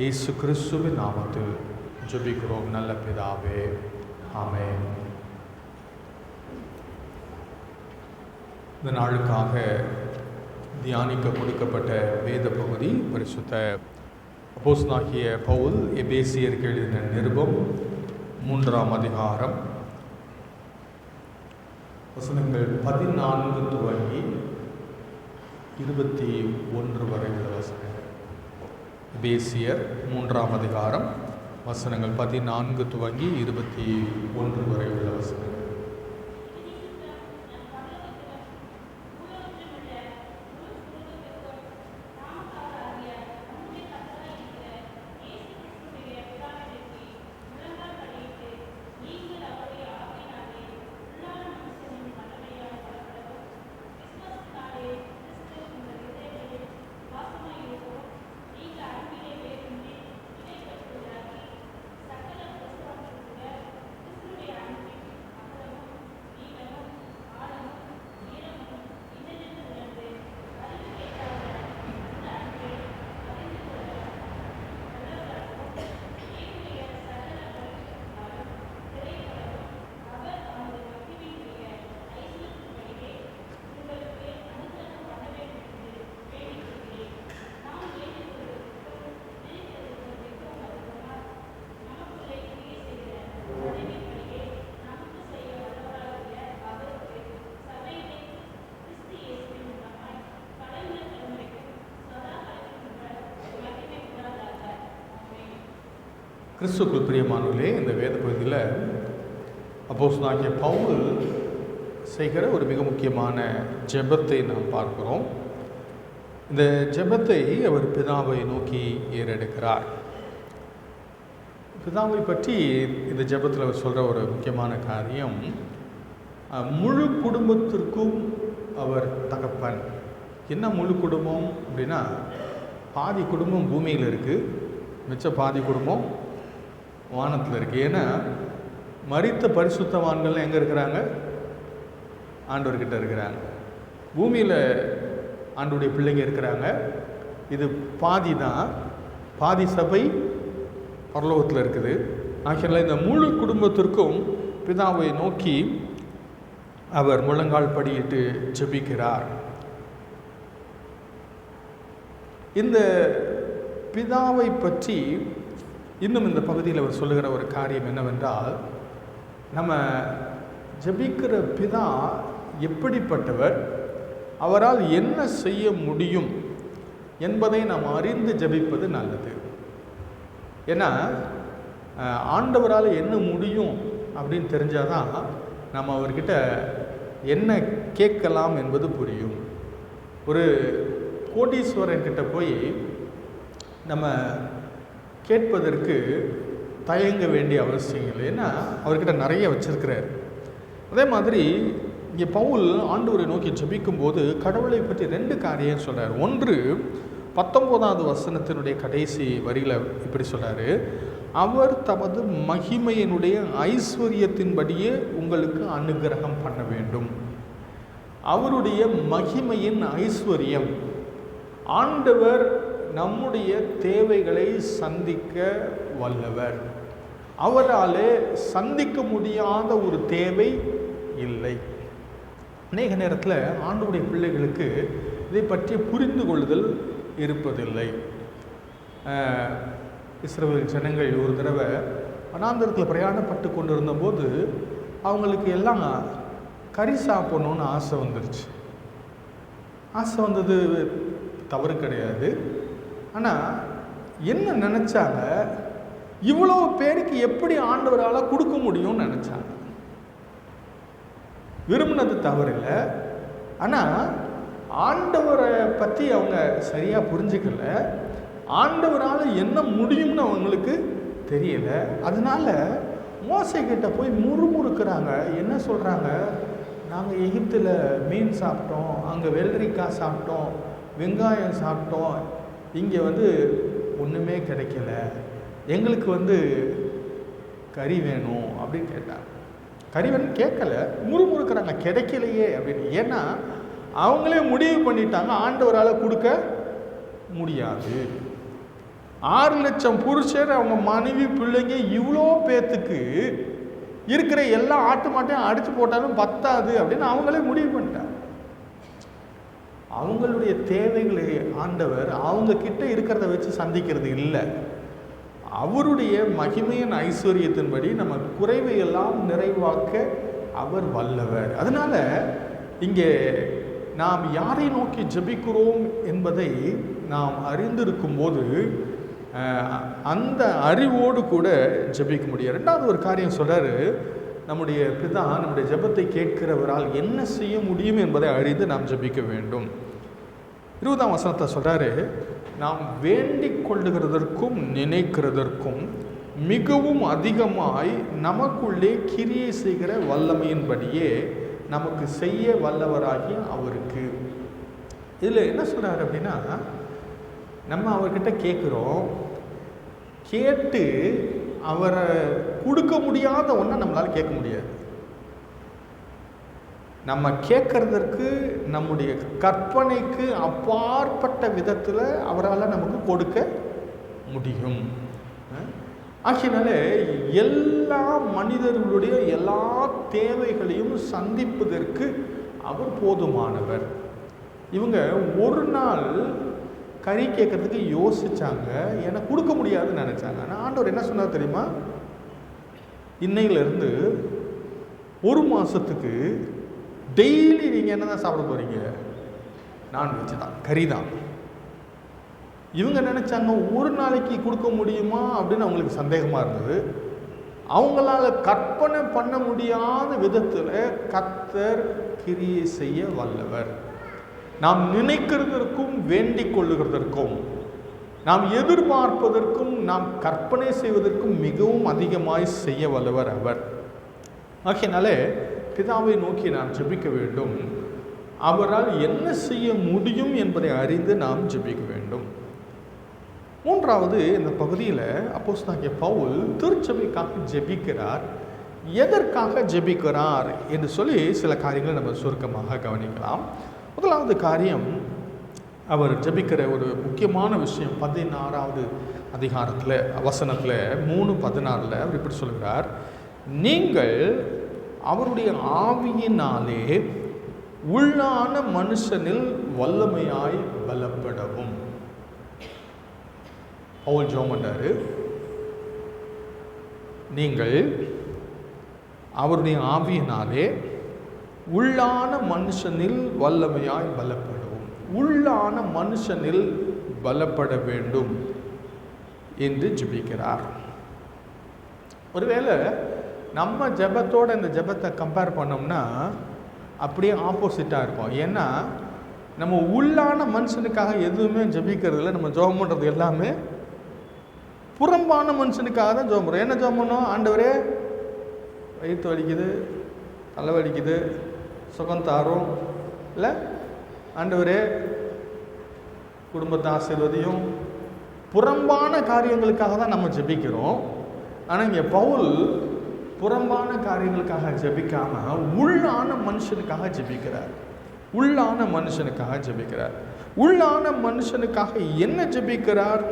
இயேசு கிறிஸ்துவின் நாமத்தில் ஜெபிக்கிறோம் நல்ல பிதாவே, ஆமென். இந்த நாளுக்காக தியானிக்க கொடுக்கப்பட்ட வேத பகுதி பரிசுத்த அப்போஸ்தலனாகிய பவுல் எபேசியருக்கு எழுதின நிருபம் 3ஆம் அதிகாரம் வசனங்கள் 14 துவங்கி 21 வரை உள்ள வசனங்கள். எபேசியர் 3ஆம் அதிகாரம் வசனங்கள் 14 துவங்கி 21 வரை உள்ள வசனங்கள். கிறிஸ்துவுக்குள் பிரியமானவர்களே, இந்த வேத பகுதியில் அப்போஸ்தலனாகிய பவுல் செய்கிற ஒரு மிக முக்கியமான ஜெபத்தை நாம் பார்க்கிறோம். இந்த ஜெபத்தை அவர் பிதாவை நோக்கி ஏறெடுக்கிறார். பிதாவை பற்றி இந்த ஜெபத்தில் அவர் சொல்கிற ஒரு முக்கியமான காரியம், முழு குடும்பத்திற்கும் அவர் தகப்பன். என்ன முழு குடும்பம் அப்படின்னா, பாதி குடும்பம் பூமியில் இருக்குது, மிச்ச பாதி குடும்பம் வானத்தில் இருக்குது. ஏன்னா மரித்த பரிசுத்தவான்கள்லாம் எங்கே இருக்கிறாங்க? ஆண்டவர்கிட்ட இருக்கிறாங்க. பூமியில் ஆண்டவருடைய பிள்ளைங்க இருக்கிறாங்க. இது பாதி தான், பாதி சபை பரலோகத்தில் இருக்குது. ஆகையால் இந்த முழு குடும்பத்திற்கும் பிதாவை நோக்கி அவர் முழங்கால் படியிட்டு ஜெபிக்கிறார். இந்த பிதாவை பற்றி இன்னும் இந்த பகுதியில் அவர் சொல்லுகிற ஒரு காரியம் என்னவென்றால், நம்ம ஜெபிக்கிற பிதா எப்படிப்பட்டவர், அவரால் என்ன செய்ய முடியும் என்பதை நாம் அறிந்து ஜெபிப்பது நல்லது. ஏன்னா ஆண்டவரால் என்ன முடியும் அப்படின்னு தெரிஞ்சாதான் நம்ம அவர்கிட்ட என்ன கேட்கலாம் என்பது புரியும். ஒரு கோடீஸ்வரன்கிட்ட போய் நம்ம கேட்பதற்கு தயங்க வேண்டிய அவசியம் இல்லை. ஏன்னா அவர்கிட்ட நிறைய வச்சிருக்கிறார். அதே மாதிரி இங்கே பவுல் ஆண்டவரை நோக்கி ஜெபிக்கும் போது கடவுளை பற்றி 2 காரியம் சொல்கிறார். ஒன்று 19வது வசனத்தினுடைய கடைசி வரியில் இப்படி சொல்கிறாரு, அவர் தமது மகிமையினுடைய ஐஸ்வர்யத்தின்படியே உங்களுக்கு அனுகிரகம் பண்ண வேண்டும். அவருடைய மகிமையின் ஐஸ்வர்யம், ஆண்டவர் நம்முடைய தேவைகளை சந்திக்க வல்லவர். அவராலே சந்திக்க முடியாத ஒரு தேவை இல்லை. அநேக நேரத்தில் ஆண்டவருடைய பிள்ளைகளுக்கு இதை பற்றிய புரிந்து கொள்ளுதல் இருப்பதில்லை. இஸ்ரவேல் ஜனங்கள் ஒரு தடவை வனாந்தரத்தில் பிரயாணப்பட்டு கொண்டு இருந்தபோது அவங்களுக்கு எல்லாம் கறி சாப்பிடணுன்னு ஆசை வந்துருச்சு. ஆசை வந்தது தவறு கிடையாது. ஆனால் என்ன நினச்சாங்க, இவ்வளோ பேருக்கு எப்படி ஆண்டவரால் கொடுக்க முடியும்னு நினச்சாங்க. விரும்பினது தவறில்லை, ஆனால் ஆண்டவரை பற்றி அவங்க சரியாக புரிஞ்சுக்கல. ஆண்டவரால் என்ன முடியும்னு அவங்களுக்கு தெரியல. அதனால மோசைக்கிட்ட போய் முறுமுறுக்கிறாங்க. என்ன சொல்கிறாங்க, நாங்கள் எகிப்தில் மீன் சாப்பிட்டோம், அங்கே வெள்ளரிக்காய் சாப்பிட்டோம், வெங்காயம் சாப்பிட்டோம், இங்கே ஒன்றுமே கிடைக்கல, எங்களுக்கு கறி வேணும் அப்படின்னு கேட்டாங்க. கறி வேணும் கேட்கல, முறுமுறுக்கிறாங்க, கிடைக்கலையே அப்படின்னு. ஏன்னா அவங்களே முடிவு பண்ணிட்டாங்க ஆண்டவரால் கொடுக்க முடியாது. 6 லட்சம் புருஷர், அவங்க மனைவி பிள்ளைங்க, இவ்வளோ பேத்துக்கு இருக்கிற எல்லா ஆட்டு மாட்டையும் அடித்து போட்டாலும் பத்தாது அப்படின்னு அவங்களே முடிவு பண்ணிட்டாங்க. அவங்களுடைய தேவைகளை ஆண்டவர் அவங்க கிட்ட இருக்கிறத வச்சு சந்திக்கிறது இல்லை. அவருடைய மகிமையின் ஐஸ்வர்யத்தின்படி நம்ம குறைவை எல்லாம் நிறைவாக்க அவர் வல்லவர். அதனால இங்கே நாம் யாரை நோக்கி ஜெபிக்கிறோம் என்பதை நாம் அறிந்திருக்கும் போது அந்த அறிவோடு கூட ஜெபிக்க முடியும். 2வது ஒரு காரியம் சொல்றாரு, நம்முடைய பிதா நம்முடைய ஜெபத்தை கேட்கிறவரால் என்ன செய்ய முடியும் என்பதை அறிந்து நாம் ஜெபிக்க வேண்டும். 20ஆம் வசனத்தை சொல்றாரு, நாம் வேண்டிக் கொள்ளுகிறதற்கும் நினைக்கிறதற்கும் மிகவும் அதிகமாய் நமக்குள்ளே கிரியை செய்கிற வல்லமையின்படியே நமக்கு செய்ய வல்லவராகி அவருக்கு. இதில் என்ன சொல்றாரு அப்படின்னா, நம்ம அவர்கிட்ட கேட்குறோம், கேட்டு அவரை கொடுக்க முடியாத ஒன்றை நம்மளால் கேட்க முடியாது. நம்ம கேட்கறதற்கு நம்முடைய கற்பனைக்கு அப்பாற்பட்ட விதத்தில் அவரால் நமக்கு கொடுக்க முடியும். ஆகையினால எல்லா மனிதர்களுடைய எல்லா தேவைகளையும் சந்திப்பதற்கு அவர் போதுமானவர். இவங்க ஒரு நாள் கறி கேட்கறதுக்கு யோசிச்சாங்க, ஏன்னா கொடுக்க முடியாதுன்னு நினைச்சாங்க. ஆனால் ஆண்டவர் என்ன சொன்னார் தெரியுமா, இன்னையிலிருந்து 1 மாதத்துக்கு டெய்லி நீங்கள் என்ன தான் சாப்பிட போகிறீங்க, நான்வெஜ் தான், கறி தான். இவங்க நினச்சாங்க ஒரு நாளைக்கு கொடுக்க முடியுமா அப்படின்னு அவங்களுக்கு சந்தேகமாக இருந்தது. அவங்களால கற்பனை பண்ண முடியாத விதத்தில் கர்த்தர் கிரியை செய்ய வல்லவர். நாம் நினைக்கிறதற்கும் வேண்டிக் கொள்ளுகிறதற்கும் நாம் எதிர்பார்ப்பதற்கும் நாம் கற்பனை செய்வதற்கும் மிகவும் அதிகமாய் செய்ய வல்லவர் அவர். ஆகையினாலே பிதாவை நோக்கி நாம் ஜெபிக்க வேண்டும். அவரால் என்ன செய்ய முடியும் என்பதை அறிந்து நாம் ஜெபிக்க வேண்டும். 3வது இந்த பகுதியில் அப்போஸ்தலனாகிய பவுல் திருச்சபைக்காக ஜெபிக்கிறார். எதற்காக ஜெபிக்கிறார் என்று சொல்லி சில காரியங்களை நம்ம சுருக்கமாக கவனிக்கலாம். முதலாவது காரியம், அவர் ஜெபிக்கிற ஒரு முக்கியமான விஷயம் 16வது அதிகாரத்தில் வசனத்தில் 3:16 அவர் இப்படி சொல்கிறார், நீங்கள் அவருடைய ஆவியினாலே உள்ளான மனுஷனில் வல்லமையாய் பலப்படவும். பவுல் ஜெபம் பண்றாரு, நீங்கள் அவருடைய ஆவியினாலே உள்ளான மனுஷனில் வல்லமையாய் பலப்படும். உள்ளான மனுஷனில் பலப்பட வேண்டும் என்று ஜெபிக்கிறார். ஒருவேளை நம்ம ஜெபத்தோட இந்த ஜெபத்தை கம்பேர் பண்ணோம்னா அப்படியே ஆப்போசிட்டாக இருக்கும். ஏன்னா நம்ம உள்ளான மனுஷனுக்காக எதுவுமே ஜெபிக்கிறதில்ல. நம்ம ஜெபம் பண்ணுறது எல்லாமே புறம்பான மனுஷனுக்காக தான் ஜெபம் பண்ணுறோம். என்ன ஜெபம் பண்ணோம்? ஆண்டவரே, வயிற்று வலிக்குது, தலை வலிக்குது, சுகம் தாரும், இல்லை ஆண்டவரே குடும்பத்தை ஆசீர்வதியும். புறம்பான காரியங்களுக்காக தான் நம்ம ஜெபிக்கிறோம். ஆனால் இங்கே பவுல் புறம்பான காரியங்களுக்காக ஜெபிக்காம உள்ளான மனுஷனுக்காக ஜெபிக்கிறார். உள்ளான மனுஷனுக்காக ஜெபிக்கிறார். உள்ளான மனுஷனுக்காக என்ன ஜெபிக்கிறார்?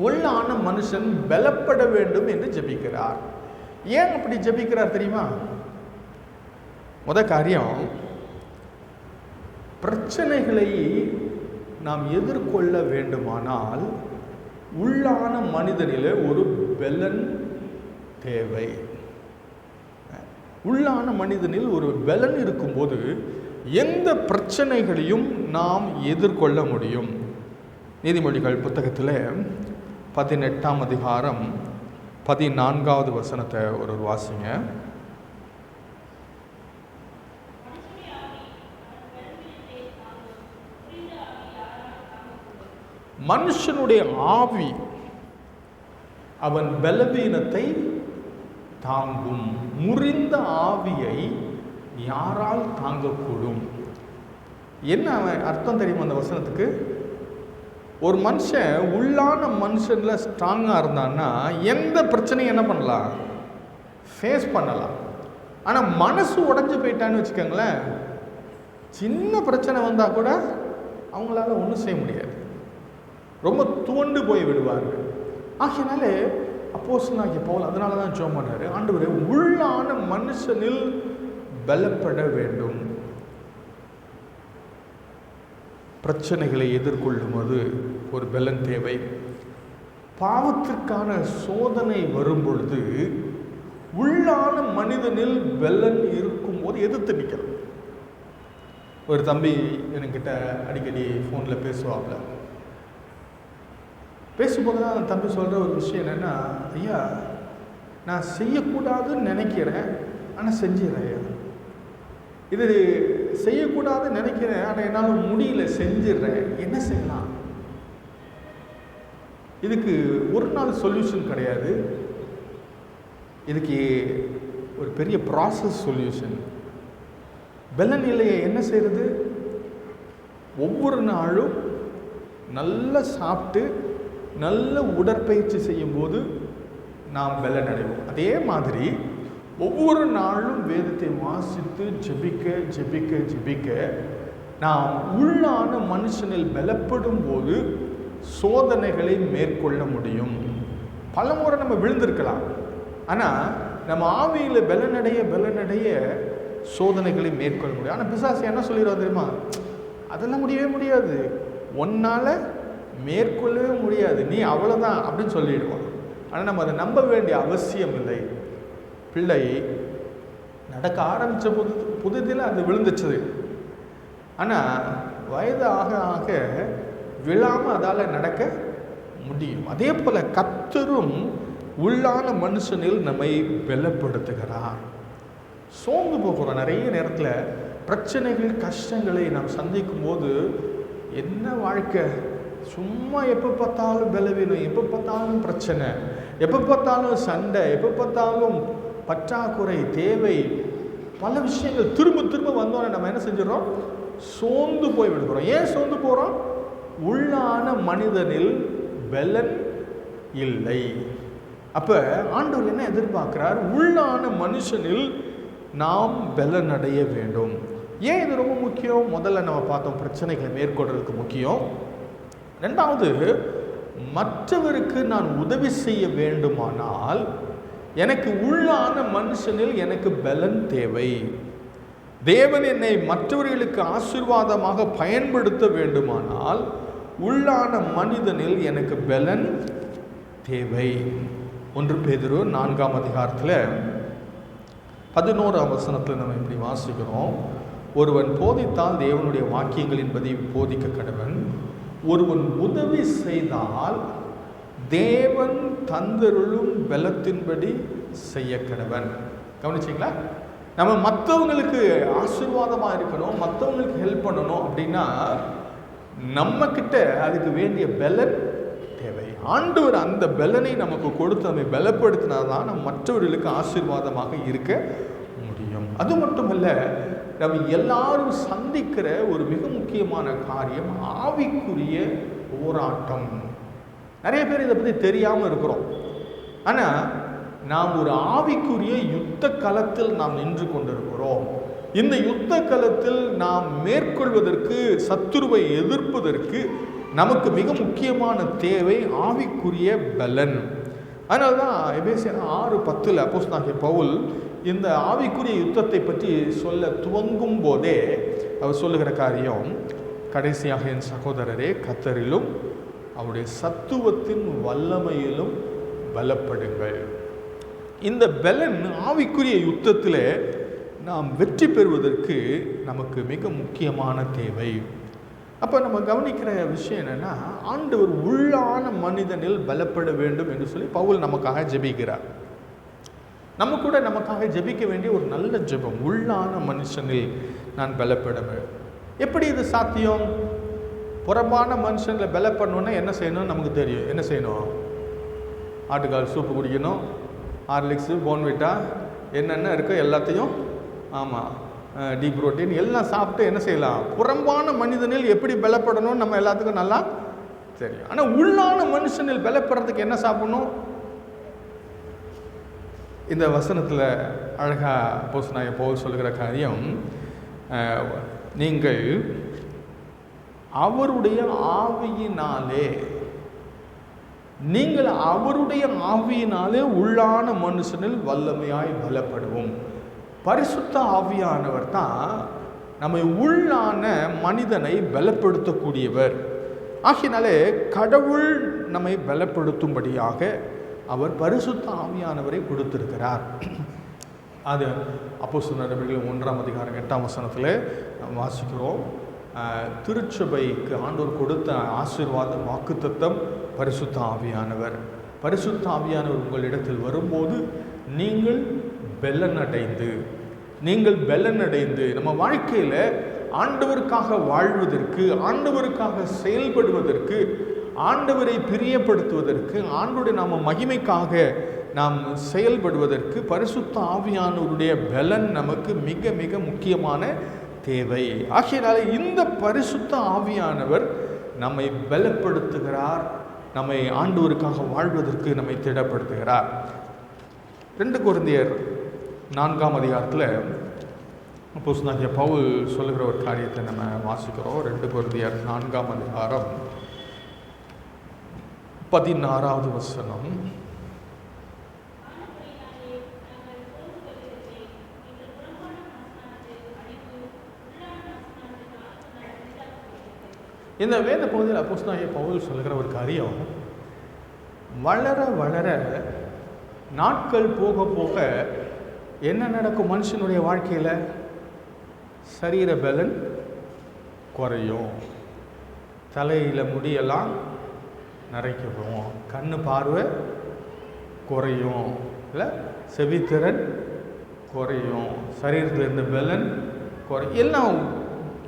உள்ளான மனுஷன் பலப்பட வேண்டும் என்று ஜெபிக்கிறார். ஏன் அப்படி ஜெபிக்கிறார் தெரியுமா? முதல் காரியம், பிரச்சனைகளை நாம் எதிர்கொள்ள வேண்டுமானால் உள்ளான மனிதனிலே ஒரு பலன் தேவை. உள்ளான மனிதனில் ஒரு பலன் இருக்கும்போது எந்த பிரச்சனைகளையும் நாம் எதிர்கொள்ள முடியும். நீதிமொழிகள் புத்தகத்தில் 18ஆம் அதிகாரம் 14வது வசனத்தை ஒரு வாசிங்க. மனுஷனுடைய ஆவி அவன் பலவீனத்தை தாங்கும். முறிந்த ஆவியை யாரால் தாங்கக்கூடும்? என்ன அர்த்தம் தெரியுமா அந்த வசனத்துக்கு? ஒரு மனுஷன் உள்ளான மனுஷன்ல ஸ்ட்ராங்காக இருந்தான்னா எந்த பிரச்சனையும் என்ன பண்ணலாம்? ஃபேஸ் பண்ணலாம். ஆனால் மனசு உடஞ்சி போயிட்டான்னு வச்சுக்கோங்களேன், சின்ன பிரச்சனை வந்தால் கூட அவங்களால ஒன்றும் செய்ய முடியாது. ரொம்ப துவண்டு போய் விடுவார்கள். ஆகையினாலே அப்போஸ்தலனாகிய பவுல் அதனால தான் ஜெபம் பண்ணாரு, ஆண்டவரே உள்ளான மனுஷனில் பலப்பட வேண்டும். பிரச்சனைகளை எதிர்கொள்ளும் போது ஒரு பலன் தேவை. பாவத்திற்கான சோதனை வரும் பொழுது உள்ளான மனிதனில் பலன் இருக்கும்போது எதிர்த்து நிற்கிறது. ஒரு தம்பி என்கிட்ட அடிக்கடி ஃபோனில் பேசுவாப்ல. பேசும்போது தான் அந்த தம்பி சொல்கிற ஒரு விஷயம் என்னென்னா, ஐயா நான் செய்யக்கூடாதுன்னு நினைக்கிறேன், ஆனால் செஞ்சிடறேன். இது செய்யக்கூடாதுன்னு நினைக்கிறேன், ஆனால் என்னால் முடியல, செஞ்சிடறேன். என்ன செய்யலாம்? இதுக்கு ஒரு நாள் சொல்யூஷன் கிடையாது. இதுக்கு ஒரு பெரிய ப்ராசஸ் சொல்யூஷன். பலன் இல்லையே, என்ன செய்கிறது? ஒவ்வொரு நாளும் நல்லா சாப்பிட்டு நல்ல உடற்பயிற்சி செய்யும்போது நாம் பலன் அடைவோம். அதே மாதிரி ஒவ்வொரு நாளும் வேதத்தை வாசித்து ஜெபிக்க ஜெபிக்க ஜெபிக்க நாம் உள்ளான மனுஷனில் பலப்படும் போது சோதனைகளை மேற்கொள்ள முடியும். பல முறை நம்ம விழுந்திருக்கலாம், ஆனால் நம்ம ஆவியில் பலனடைய சோதனைகளை மேற்கொள்ள முடியும். ஆனால் பிசாசு என்ன சொல்லிடுவோம் தெரியுமா? அதெல்லாம் முடியவே முடியாது, ஒன்னால் மேற்கொள்ளவே முடியாது, நீ அவ்வளோதான் அப்படின்னு சொல்லிடுவோம். ஆனால் நம்ம அதை நம்ப வேண்டிய அவசியம் இல்லை. பிள்ளை நடக்க ஆரம்பித்த புதுதில் அது விழுந்துச்சு. ஆனால் வயது ஆக ஆக விழாமல் அதால் நடக்க முடியும். அதே போல் கர்த்தரும் உள்ளான மனுஷனில் நம்மை பலப்படுத்துகிறார். சோர்ந்து போகிறோம். நிறைய நேரத்தில் பிரச்சனைகள் கஷ்டங்களை நாம் சந்திக்கும் போது என்ன வாழ்க்கை, சும்மா எப்போ பார்த்தாலும் பலவீனம், எப்போ பார்த்தாலும் பிரச்சனை, எப்போ பார்த்தாலும் சண்டை, எப்போ பார்த்தாலும் பற்றாக்குறை, தேவை, பல விஷயங்கள் திரும்ப திரும்ப வந்தோன்னே நம்ம என்ன செஞ்சிடறோம்? சோர்ந்து போய் விடுகிறோம். ஏன் சோர்ந்து போகிறோம்? உள்ளான மனிதனில் பலன் இல்லை. அப்போ ஆண்டவர் என்ன எதிர்பார்க்கிறார்? உள்ளான மனுஷனில் நாம் பலன் அடைய வேண்டும். ஏன் இது ரொம்ப முக்கியம்? முதல்ல நம்ம பார்த்தோம், பிரச்சனைகளை மேற்கொள்றதுக்கு முக்கியம். ரெண்டாவது, மற்றவருக்கு நான் உதவி செய்ய வேண்டுமானால் எனக்கு உள்ளான மனுஷனில் எனக்கு பலன் தேவை. தேவன் என்னை மற்றவர்களுக்கு ஆசீர்வாதமாக பயன்படுத்த வேண்டுமானால் உள்ளான மனிதனில் எனக்கு பலன் தேவை. 1 பேதுரு 4ஆம் அதிகாரத்தில் 11ஆம் வசனத்தில் நம்ம இப்படி வாசிக்கிறோம், ஒருவன் போதித்தால் தேவனுடைய வாக்கியங்களின்படி போதிக்க கடவன், ஒருவன் உதவி செய்தால் தேவன் தந்தருளும் பலத்தின்படி செய்ய கடவன். கவனிச்சிங்களா? நம்ம மற்றவங்களுக்கு ஆசீர்வாதமாக இருக்கணும், மற்றவங்களுக்கு ஹெல்ப் பண்ணணும் அப்படின்னா நம்ம கிட்ட அதுக்கு வேண்டிய பலன் தேவை. ஆண்டவர் அந்த பலனை நமக்கு கொடுத்து நம்மை பலப்படுத்தினாதான் நம்ம மற்றவர்களுக்கு ஆசீர்வாதமாக இருக்க முடியும். அது மட்டுமல்ல, நம்ம எல்லாரும் சந்திக்கிற ஒரு மிக முக்கியமான காரியம் ஆவிக்குரிய போராட்டம். நிறைய பேர் இதை பற்றி தெரியாமல் இருக்கிறோம். ஆனால் நாம் ஒரு ஆவிக்குரிய யுத்த களத்தில் நாம் நின்று கொண்டிருக்கிறோம். இந்த யுத்த களத்தில் நாம் மேற்கொள்வதற்கு, சத்துருவை எதிர்ப்பதற்கு நமக்கு மிக முக்கியமான தேவை ஆவிக்குரிய பலன். அதனால தான் எபேசியர் 6:10 அப்போஸ்தலனாகிய பவுல் இந்த ஆவிக்குரிய யுத்தத்தை பற்றி சொல்ல துவங்கும் போதே அவர் சொல்லுகிற காரியம், கடைசியாக என் சகோதரரே, கர்த்தரிலும் அவருடைய சத்துவத்தின் வல்லமையிலும் பலப்படுங்கள். இந்த பலன் ஆவிக்குரிய யுத்தத்தில் நாம் வெற்றி பெறுவதற்கு நமக்கு மிக முக்கியமான தேவை. அப்போ நம்ம கவனிக்கிற விஷயம் என்னென்னா, ஆண்டவர் உள்ளான மனிதனில் பலப்பட வேண்டும் என்று சொல்லி பவுல் நமக்காக ஜெபிக்கிறார். நம்ம கூட நமக்காக ஜெபிக்க வேண்டிய ஒரு நல்ல ஜெபம், உள்ளான மனுஷனில் நான் பலப்பட வேண்டும். எப்படி இது சாத்தியம்? புறம்பான மனுஷனில் பலப்படணுன்னா என்ன செய்யணும் நமக்கு தெரியும். என்ன செய்யணும்? ஆட்டுக்கால் சூப்பு குடிக்கணும், ஹார்லிக்ஸு, போன்விட்டா, என்னென்ன இருக்கோ எல்லாத்தையும், ஆமாம், டீப் புரோட்டீன் எல்லாம் சாப்பிட்டு என்ன செய்யலாம்? புறம்பான மனிதனில் எப்படி பலப்படணும்னு நம்ம எல்லாத்துக்கும் நல்லா தெரியும். ஆனால் உள்ளான மனுஷனில் பலப்படுறதுக்கு என்ன சாப்பிடணும்? இந்த வசனத்தில் அழகாக அப்போஸ்தலனாகிய பவுல் சொல்லுகிற காரியம், நீங்கள் அவருடைய ஆவியினாலே, நீங்கள் அவருடைய ஆவியினாலே உள்ளான மனுஷனில் வல்லமையாய் பலப்படுவோம். பரிசுத்த ஆவியானவர் தான் நம்மை உள்ளான மனிதனை பலப்படுத்தக்கூடியவர். ஆகினாலே கடவுள் நம்மை பலப்படுத்தும்படியாக அவர் பரிசுத்த ஆவியானவரை கொடுத்திருக்கிறார். அது அப்போஸ்தலர் நடவடிக்கைகள் 1ஆம் அதிகாரம் 8ஆம் வசனத்தில் வாசிக்கிறோம். திருச்சபைக்கு ஆண்டவர் கொடுத்த ஆசீர்வாத வாக்குத்தத்தம் பரிசுத்த ஆவியானவர். பரிசுத்த ஆவியானவர் உங்களிடத்தில் வரும்போது நீங்கள் பலன் அடைந்து நம்ம வாழ்க்கையில் ஆண்டவருக்காக வாழ்வதற்கு, ஆண்டவருக்காக செயல்படுவதற்கு, ஆண்டவரை பிரியப்படுத்துவதற்கு, ஆண்டவருடைய நாம மகிமைக்காக நாம் செயல்படுவதற்கு பரிசுத்த ஆவியானவருடைய பலன் நமக்கு மிக மிக முக்கியமான தேவை. ஆகையினால இந்த பரிசுத்த ஆவியானவர் நம்மை பலப்படுத்துகிறார், நம்மை ஆண்டவருக்காக வாழ்வதற்கு நம்மை திடப்படுத்துகிறார். 2 கொரிந்தியர் 4ஆம் அதிகாரத்தில் அப்போஸ்தலனாகிய பவுல் சொல்லுகிற ஒரு காரியத்தை நம்ம வாசிக்கிறோம். 2 கொரிந்தியர் 4ஆம் அதிகாரம் 16வது வசனம். இந்த வேத பகுதியில் அப்போஸ்தலனாகிய பவுல் சொல்லுகிற ஒரு காரியம், வளர வளர நாட்கள் போக போக என்ன நடக்கும்? மனுஷனுடைய வாழ்க்கையில் சரீர பலன் குறையும், தலையில் முடியெல்லாம் நரைக்கும், கண்ணு பார்வை குறையும், இல்லை செவித்திறன் குறையும், சரீரத்தில் இருந்த பலன் எல்லாம்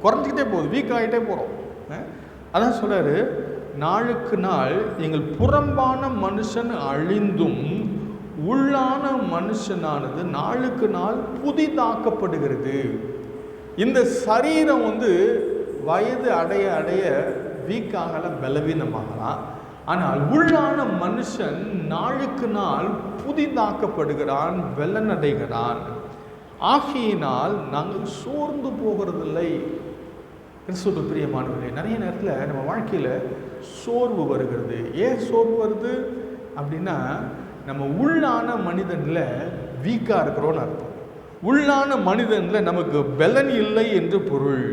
குறைஞ்சிக்கிட்டே போகுது, வீக் ஆகிட்டே போகிறோம். அதான் சொல்கிறாரு, நாளுக்கு நாள் எங்கள் புறம்பான மனுஷன் அழிந்தும் உள்ளான மனுஷனானது நாளுக்கு நாள் புதிதாக்கப்படுகிறது. இந்த சரீரம் வயது அடைய அடைய வீக்காகலாம், பலவீனமாகலாம். ஆனால் உள்ளான மனுஷன் நாளுக்கு நாள் புதிதாக்கப்படுகிறான், பலனடைகிறான். ஆகையினால் நாங்கள் சோர்ந்து போகிறதில்லை. கிறிஸ்துவுக்கு பிரியமானவர்களே, நிறைய நேரத்தில் நம்ம வாழ்க்கையில் சோர்வு வருகிறது. ஏன் சோர்வு வருது அப்படின்னா, நம்ம உள்ளான மனிதனில் வீக்காக இருக்கிறோன்னு அர்த்தம். உள்ளான மனிதனில் நமக்கு பலன் இல்லை என்று பொருள்.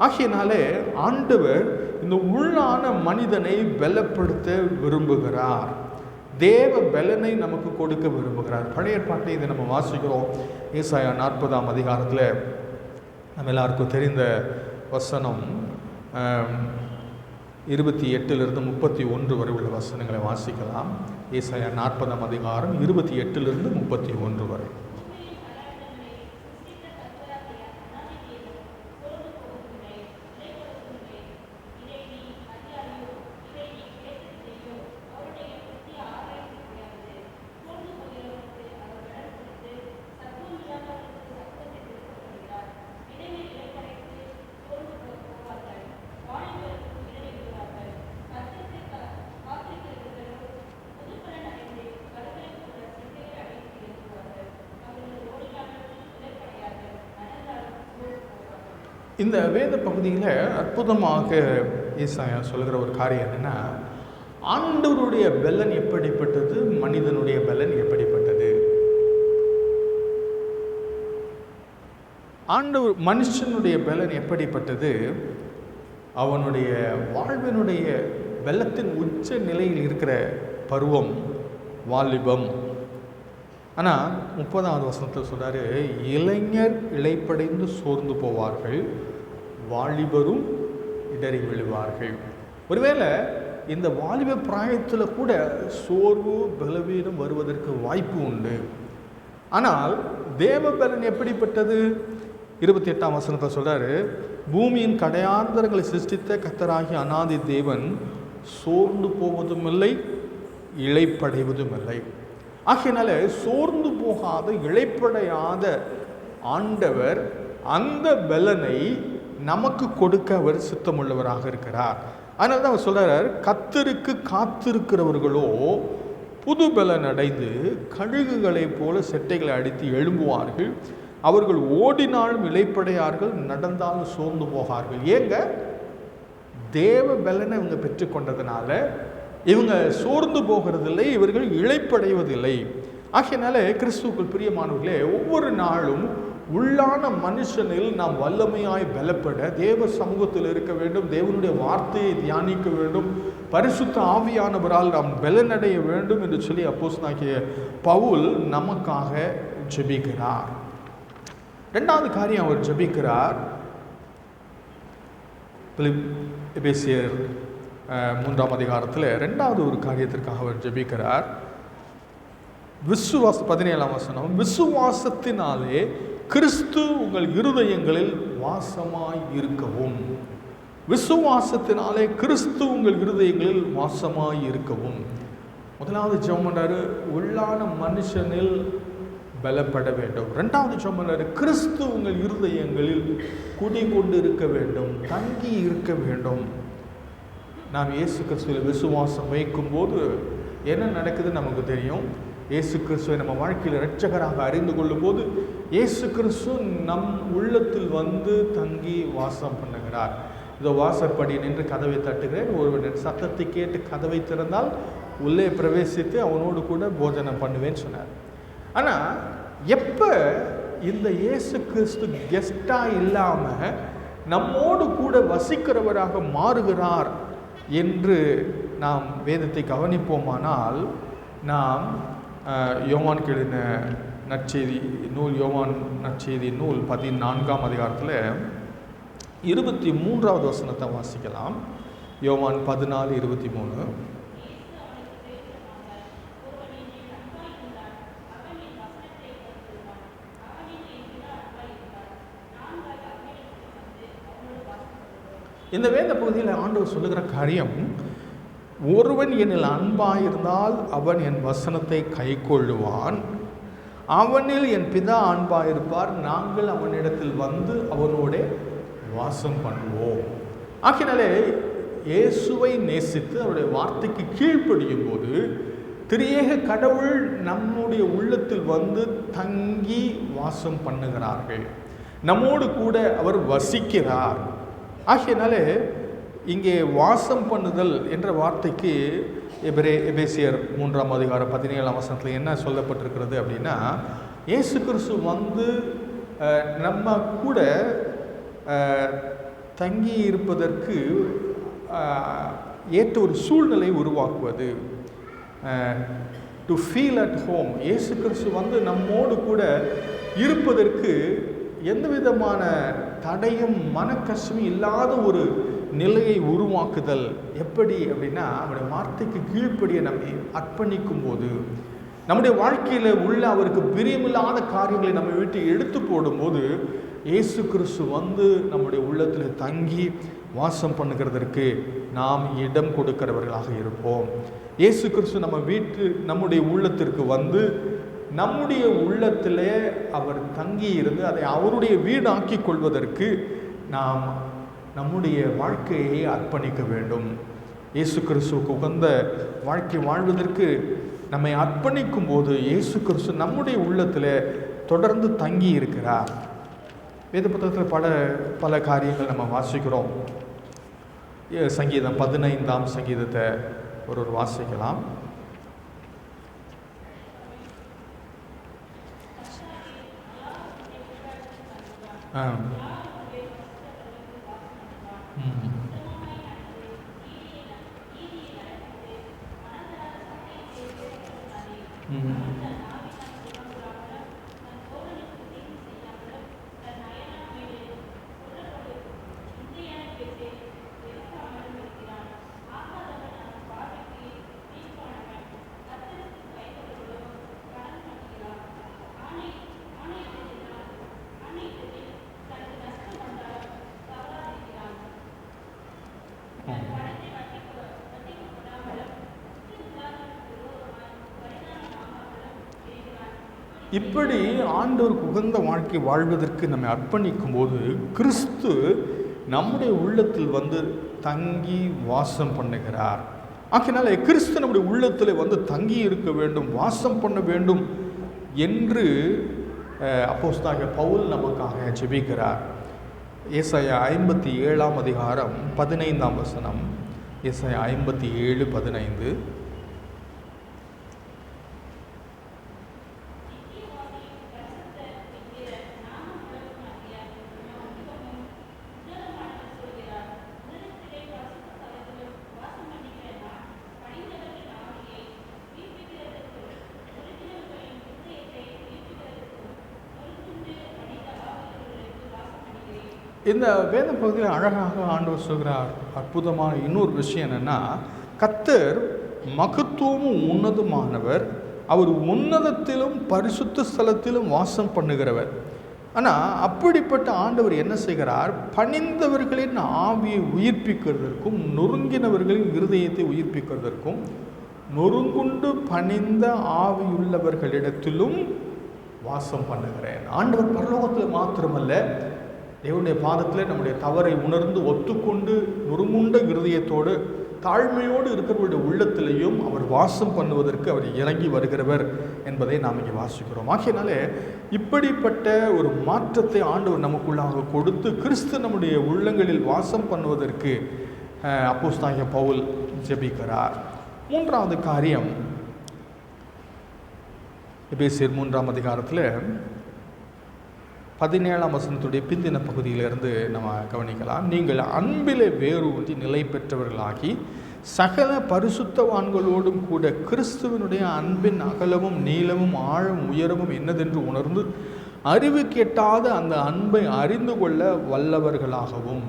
ஆகையினாலே ஆண்டவர் இந்த உள்ளான மனிதனை பலப்படுத்த விரும்புகிறார். தேவ பலனை நமக்கு கொடுக்க விரும்புகிறார். பழைய ஏற்பாட்டில் இதை நம்ம வாசிக்கிறோம். ஏசாயா 40ஆம் அதிகாரத்தில் நம்ம எல்லாருக்கும் தெரிந்த வசனம் 28லிருந்து 31 வரை உள்ள வசனங்களை வாசிக்கலாம். ஏசாயா 40ஆம் அதிகாரம் 28லிருந்து 31 வரை. இந்த வேத பகுதியில் அற்புதமாக ஏசாயா சொல்கிற ஒரு காரியம் என்னென்னா, ஆண்டவருடைய பலன் எப்படிப்பட்டது, மனிதனுடைய பலன் எப்படிப்பட்டது. ஆண்டவர் மனுஷனுடைய பலன் எப்படிப்பட்டது, அவனுடைய வாழ்வினுடைய பலத்தின் உச்ச நிலையில் இருக்கிற பருவம் வாலிபம். ஆனால் 30வது வசனத்தில் சொல்கிறாரு, இளைஞர் இளைப்படைந்து சோர்ந்து போவார்கள், வாலிபரும் இடறி விழுவார்கள். ஒருவேளை இந்த வாலிப பிராயத்தில் கூட சோர்வு பலவீனம் வருவதற்கு வாய்ப்பு உண்டு. ஆனால் தேவ பலன் எப்படிப்பட்டது? 28ஆம் வசனத்தில் சொல்கிறாரு, பூமியின் கடையாந்தரங்களை சிருஷ்டித்த கர்த்தராகிய அநாதி தேவன் சோர்ந்து போவதும் இல்லை, இளைப்படைவதும் இல்லை. ஆகையினால சோர்ந்து போகாத இளைப்படையாத ஆண்டவர் அந்த பலனை நமக்கு கொடுக்க அவர் சித்தமுள்ளவராக இருக்கிறார். அதனால தான் அவர் சொல்கிறார், கர்த்தருக்கு காத்திருக்கிறவர்களோ புது பலன் அடைந்து கழுகுகளைப் போல செட்டைகளை அடித்து எழும்புவார்கள், அவர்கள் ஓடினாலும் இளைப்படையார்கள், நடந்தாலும் சோர்ந்து போகார்கள். ஏங்க? தேவ பலனை இவங்க பெற்றுக்கொண்டதுனால இவங்க சோர்ந்து போகிறதில்லை, இவர்கள் இளைப்படைவதில்லை. ஆகையினால கிறிஸ்துவுக்குள் பிரியமானவர்களே, ஒவ்வொரு நாளும் உள்ளான மனுஷனில் நாம் வல்லமையாய் பலப்பட தேவ சமூகத்தில் இருக்க வேண்டும், தேவனுடைய வார்த்தையை தியானிக்க வேண்டும், பரிசுத்த ஆவியானவரால் நாம் பலனடைய வேண்டும் என்று சொல்லி அப்போஸ்தலனாகிய பவுல் நமக்காக ஜெபிக்கிறார். இரண்டாவது காரியம் அவர் ஜெபிக்கிறார். எபேசியர் 3ஆம் அதிகாரத்தில் இரண்டாவது ஒரு காரியத்திற்காக அவர் ஜெபிக்கிறார். 17ஆம் வசனம், விசுவாசத்தினாலே கிறிஸ்து உங்கள் இருதயங்களில் வாசமாய் இருக்கவும். விசுவாசத்தினாலே கிறிஸ்து உங்கள் இருதயங்களில் வாசமாய் இருக்கவும். முதலாவது ஜெபம் பண்றாரு, உள்ளான மனுஷனில் பலப்பட வேண்டும். இரண்டாவது ஜெபம் பண்றாரு, கிறிஸ்து உங்கள் இருதயங்களில் குடிகொண்டு இருக்க வேண்டும், தங்கி இருக்க வேண்டும். நாம் இயேசு கிறிஸ்துவில் விசுவாசம் வைக்கும்போது என்ன நடக்குதுன்னு நமக்கு தெரியும். இயேசு கிறிஸ்துவை நம்ம வாழ்க்கையில் இரட்சகராக அறிந்து கொள்ளும் போது இயேசு கிறிஸ்து நம் உள்ளத்தில் வந்து தங்கி வாசம் பண்ணுகிறார். இதோ வாசற்படி நின்று கதவை தட்டுகிறேன், ஒருவன் சத்தத்தை கேட்டு கதவை திறந்தால் உள்ளே பிரவேசித்து அவனோடு கூட போஜனம் பண்ணுவேன்னு சொன்னார். ஆனால் எப்போ இந்த இயேசு கிறிஸ்து கெஸ்டாக இல்லாமல் நம்மோடு கூட வசிக்கிறவராக மாறுகிறார் என்று நாம் வேதத்தை கவனிப்போமானால், நாம் யோவான் எழுதின நற்செய்தி நூல், யோவான் நற்செய்தி நூல் 14ஆம் அதிகாரத்தில் 23வது வசனத்தை வாசிக்கலாம். யோவான் 14:23. இந்த வேத பகுதியில் ஆண்டவர் சொல்லுகிற காரியம், ஒருவன் என்னில் அன்பாயிருந்தால் அவன் என் வசனத்தை கைக்கொள்ளுவான், அவனில் என் பிதா அன்பாயிருப்பார், நாங்கள் அவனிடத்தில் வந்து அவனோட வாசம் பண்ணுவோம். ஆகினாலே இயேசுவை நேசித்து அவருடைய வார்த்தைக்கு கீழ்ப்படியும் போது திரியேக கடவுள் நம்முடைய உள்ளத்தில் வந்து தங்கி வாசம் பண்ணுகிறார்கள், நம்மோடு கூட அவர் வசிக்கிறார். ஆகையினாலே இங்கே வாசம் பண்ணுதல் என்ற வார்த்தைக்கு எபேசியர் 3ஆம் அதிகாரம் 17ஆம் வசனத்தில் என்ன சொல்லப்பட்டிருக்கிறது அப்படின்னா, இயேசு கிறிஸ்து வந்து நம்ம கூட தங்கி இருப்பதற்கு ஏற்ற ஒரு சூழ்நிலை உருவாக்குவது. To feel at home. இயேசு கிறிஸ்து வந்து நம்மோடு கூட இருப்பதற்கு எந்த விதமான தடையும் மனக்கஷ்டமும் இல்லாத ஒரு நிலையை உருவாக்குதல். எப்படி அப்படின்னா, அவருடைய வார்த்தைக்கு கீழ்ப்படிய நம்மை அர்ப்பணிக்கும் போது, நம்முடைய வாழ்க்கையில் உள்ள அவருக்கு பிரியமில்லாத காரியங்களை நம்ம விட்டு எடுத்து போடும்போது, இயேசு கிறிஸ்து வந்து நம்முடைய உள்ளத்தில் தங்கி வாசம் பண்ணுகிறதற்கு நாம் இடம் கொடுக்கிறவர்களாக இருப்போம். இயேசு கிறிஸ்து நம்முடைய உள்ளத்திற்கு வந்து நம்முடைய உள்ளத்திலே அவர் தங்கி இருந்து அதை அவருடைய வீடாக்கி கொள்வதற்கு நாம் நம்முடைய வாழ்க்கையை அர்ப்பணிக்க வேண்டும். இயேசு கிறிஸ்துவுக்கு உகந்த வாழ்க்கை வாழ்வதற்கு நம்மை அர்ப்பணிக்கும் போது இயேசு கிறிஸ்து நம்முடைய உள்ளத்தில் தொடர்ந்து தங்கி இருக்கிறார். வேத புத்தகத்தில் பல காரியங்கள் நம்ம வாசிக்கிறோம். சங்கீதம் 15ஆம் சங்கீதத்தை ஒரு வாசிக்கலாம். இப்படி ஆண்டவருக்கு உகந்த வாழ்க்கை வாழ்வதற்கு நம்மை அர்ப்பணிக்கும் போது கிறிஸ்து நம்முடைய உள்ளத்தில் வந்து தங்கி வாசம் பண்ணுகிறார். ஆகையினால கிறிஸ்து நம்முடைய உள்ளத்தில் வந்து தங்கி இருக்க வேண்டும், வாசம் பண்ண வேண்டும் என்று அப்போஸ்தலனாகிய பவுல் நமக்காக ஜெபிக்கிறார். ஏசாயா 57ஆம் அதிகாரம் 15ஆம் வசனம். ஏசாயா 57:15. இந்த வேத பகுதியில் அழகாக ஆண்டவர் சொல்கிறார். அற்புதமான இன்னொரு விஷயம் என்னென்னா, கர்த்தர் மகத்துவமும் உன்னதமானவர், அவர் உன்னதத்திலும் பரிசுத்த ஸ்தலத்திலும் வாசம் பண்ணுகிறவர். ஆனால் அப்படிப்பட்ட ஆண்டவர் என்ன செய்கிறார்? பணிந்தவர்களின் ஆவியை உயிர்ப்பிக்கிறதற்கும் நொறுங்கினவர்களின் இருதயத்தை உயிர்ப்பிக்கிறதற்கும் நொறுங்குண்டு பணிந்த ஆவியுள்ளவர்களிடத்திலும் வாசம் பண்ணுகிறேன். ஆண்டவர் பரலோகத்தில் மாத்திரமல்ல, தேவனுடைய பாதத்தில் நம்முடைய தவறை உணர்ந்து ஒத்துக்கொண்டு நொறுங்குண்ட இருதயத்தோடு தாழ்மையோடு இருக்கிறவருடைய உள்ளத்திலையும் அவர் வாசம் பண்ணுவதற்கு அவர் இறங்கி வருகிறவர் என்பதை நாம் இங்கே வாசிக்கிறோம். ஆகையினாலே இப்படிப்பட்ட ஒரு மாற்றத்தை ஆண்டவர் நமக்குள்ளாக கொடுத்து கிறிஸ்து நம்முடைய உள்ளங்களில் வாசம் பண்ணுவதற்கு அப்போஸ்தலனாகிய பவுல் ஜெபிக்கிறார். மூன்றாவது காரியம், எபேசியர் 3ஆம் அதிகாரத்தில் 17ஆம் வசனத்துடைய பிந்தின பகுதியிலிருந்து நம்ம கவனிக்கலாம். நீங்கள் அன்பிலே வேரூன்றி நிலை பெற்றவர்களாகி சகல பரிசுத்தவான்களோடும் கூட கிறிஸ்துவனுடைய அன்பின் அகலமும் நீளமும் ஆழம் உயரமும் என்னதென்று உணர்ந்து அறிவு கேட்டாத அந்த அன்பை அறிந்து கொள்ள வல்லவர்களாகவும்.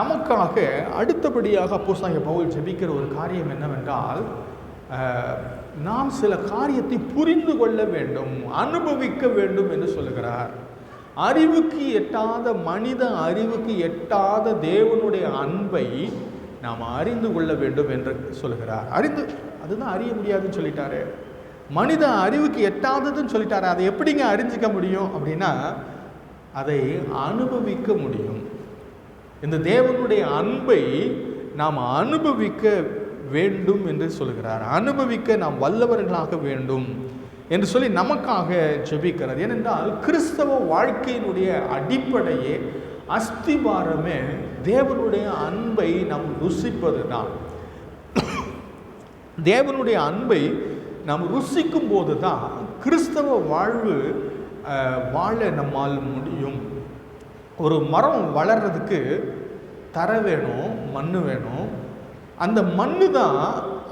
நமக்காக அடுத்தபடியாக அப்போஸ்தலனாகிய பவுல் ஜெபிக்கிற ஒரு காரியம் என்னவென்றால், நாம் சில காரியத்தை புரிந்து கொள்ள வேண்டும், அனுபவிக்க வேண்டும் என்று சொல்லுகிறார். அறிவுக்கு எட்டாத, மனித அறிவுக்கு எட்டாத தேவனுடைய அன்பை நாம் அறிந்து கொள்ள வேண்டும் என்று சொல்லுகிறார். அதுதான் அறிய முடியாதுன்னு சொல்லிட்டாரு. மனித அறிவுக்கு எட்டாததுன்னு சொல்லிட்டாரு. அதை எப்படிங்க அறிஞ்சிக்க முடியும் அப்படின்னா, அதை அனுபவிக்க முடியும். இந்த தேவனுடைய அன்பை நாம் அனுபவிக்க வேண்டும் என்று சொல்கிறார். அனுபவிக்க நாம் வல்லவர்களாக வேண்டும் என்று சொல்லி நமக்காக ஜெபிக்கிறார். ஏனென்றால் கிறிஸ்தவ வாழ்க்கையினுடைய அடிப்படையே, அஸ்திபாரமே தேவனுடைய அன்பை நாம் ருசிப்பது தான். தேவனுடைய அன்பை நாம் ருசிக்கும் போது தான் கிறிஸ்தவ வாழ்வு வாழ நம்மால் முடியும். ஒரு மரம் வளர்றதுக்கு தரை வேணும், மண் வேணும். அந்த மண்ணு தான்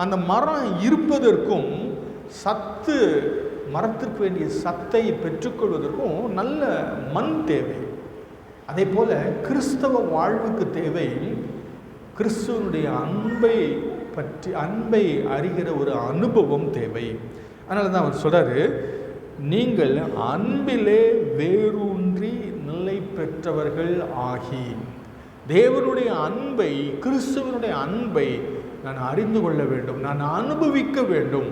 அந்த மரம் இருப்பதற்கும் சத்து, மரத்திற்கு வேண்டிய சத்தை பெற்றுக்கொள்வதற்கும் நல்ல மண் தேவை. அதே போல கிறிஸ்தவ வாழ்வுக்கு தேவை கிறிஸ்துவனுடைய அன்பை அறிகிற ஒரு அனுபவம் தேவை. அதனால தான் அவர் சொல்றாரு, நீங்கள் அன்பிலே வேரூன்றி நிலை பெற்றவர்கள் ஆகி. தேவனுடைய அன்பை, கிறிஸ்துவனுடைய அன்பை நான் அறிந்து கொள்ள வேண்டும், நான் அனுபவிக்க வேண்டும்.